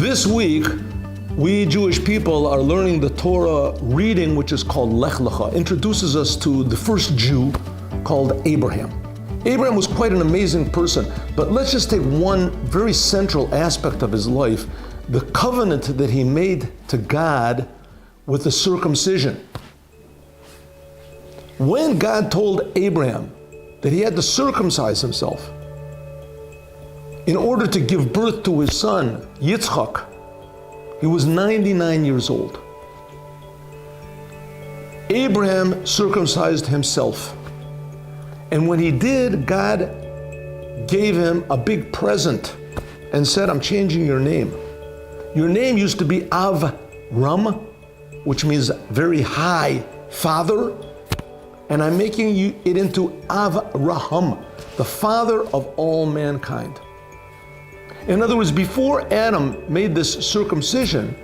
This week, we Jewish people are learning the Torah reading, which is called Lech Lecha. Introduces us to the first Jew called Abraham. Abraham was quite an amazing person, but let's just take one very central aspect of his life, the covenant that he made to God with the circumcision. When God told Abraham that he had to circumcise himself in order to give birth to his son, Yitzchak, he was 99 years old. Abraham circumcised himself. And when he did, God gave him a big present and said, I'm changing your name. Your name used to be Avram, which means very high father, and I'm making it into Avraham, the father of all mankind. In other words, before Adam made this circumcision,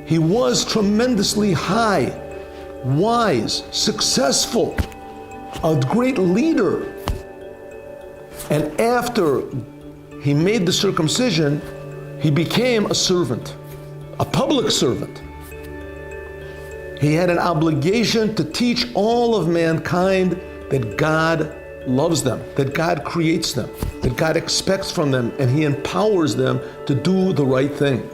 he was tremendously high, wise, successful, a great leader. And after he made the circumcision, he became a servant, a public servant. He had an obligation to teach all of mankind that God loves them, that God creates them, that God expects from them, and He empowers them to do the right thing.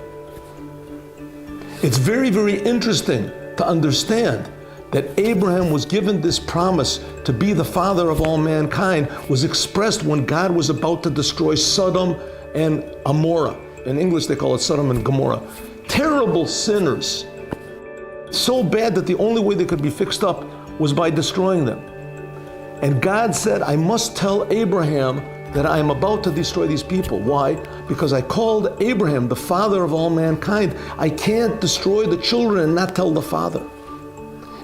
It's very, very interesting to understand that Abraham was given this promise to be the father of all mankind was expressed when God was about to destroy Sodom and Gomorrah. In English they call it Sodom and Gomorrah. Terrible sinners. So bad that the only way they could be fixed up was by destroying them. And God said, I must tell Abraham that I am about to destroy these people. Why? Because I called Abraham the father of all mankind. I can't destroy the children and not tell the father.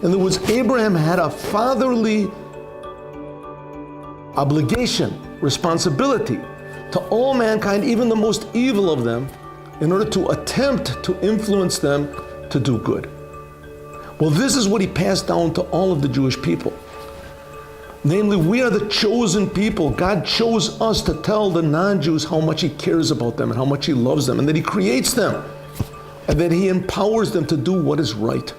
In other words, Abraham had a fatherly obligation, responsibility to all mankind, even the most evil of them, in order to attempt to influence them to do good. Well, this is what he passed down to all of the Jewish people. Namely, we are the chosen people. God chose us to tell the non-Jews how much He cares about them and how much He loves them and that He creates them and that He empowers them to do what is right.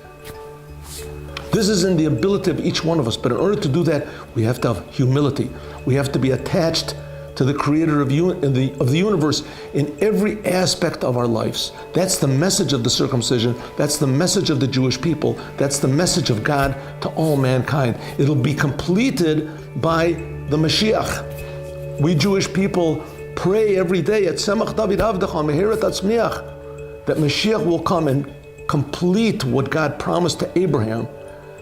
This is in the ability of each one of us, but in order to do that, we have to have humility. We have to be attached to the Creator of the universe in every aspect of our lives. That's the message of the circumcision. That's the message of the Jewish people. That's the message of God to all mankind. It'll be completed by the Moshiach. We Jewish people pray every day at Semach David Avdecha Meheret Atzmiach that Mashiach will come and complete what God promised to Abraham,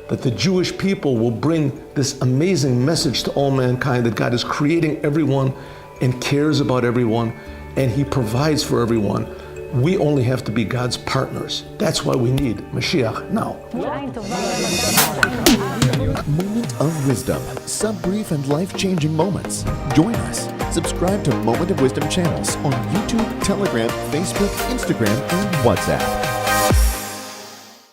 that the Jewish people will bring this amazing message to all mankind, that God is creating everyone and cares about everyone, and He provides for everyone. We only have to be God's partners. That's why we need Moshiach now. Moment of Wisdom, sub-brief and life-changing moments. Join us. Subscribe to Moment of Wisdom channels on YouTube, Telegram, Facebook, Instagram, and WhatsApp.